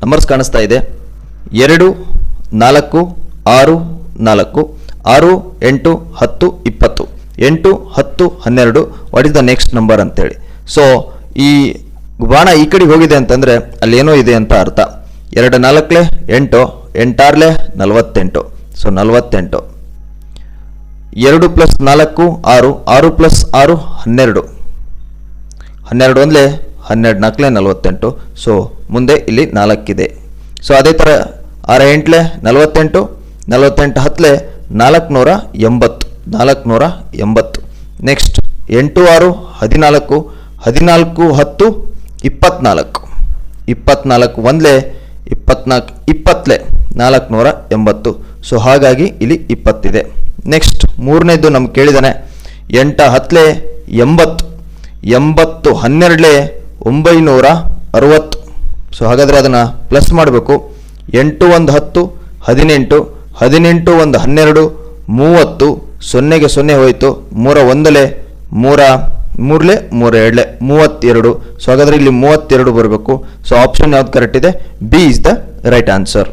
Numbers ಕಾಣಿಸ್ತಾ ಇದೆ 2 4 6 4 6 8 10 20 8 10 12 what is the next number ಅಂತೇಳಿ. ಸೊ ಈ ಬಾಣ ಈ ಕಡೆಗೆ ಹೋಗಿದೆ ಅಂತಂದರೆ ಅಲ್ಲೇನೋ ಇದೆ ಅಂತ ಅರ್ಥ. 2 4 8 8 48. ಸೊ 48. 2 + 4 6 6 + 6 12. 12 ಒಂದಲೇ 12 4 48. ಸೊ ಮುಂದೆ ಇಲ್ಲಿ 4 ಇದೆ. ಸೊ ಅದೇ ಥರ 6 8 48 48 10 480. 480. ನೆಕ್ಸ್ಟ್ 8 6 14 14 10 24. 24 ಒಂದಲೇ 24 20 480. ಸೊ ಹಾಗಾಗಿ ಇಲ್ಲಿ 20 ಇದೆ. ನೆಕ್ಸ್ಟ್ ಮೂರನೇದು ನಮ್ಗೆ ಕೇಳಿದಾನೆ 8 10 80 80 12 960. ಸೊ ಹಾಗಾದರೆ ಅದನ್ನು ಪ್ಲಸ್ ಮಾಡಬೇಕು. 8 1 10 18 18 1 12 30. 0ಗೆ 0 ಹೋಯಿತು. 3 1 3 3 3 32. ಸೊ ಹಾಗಾದರೆ ಇಲ್ಲಿ 32 ಬರಬೇಕು. ಸೊ ಆಪ್ಷನ್ ಯಾವ್ದು ಕರೆಕ್ಟ್ ಇದೆ? B is the right answer.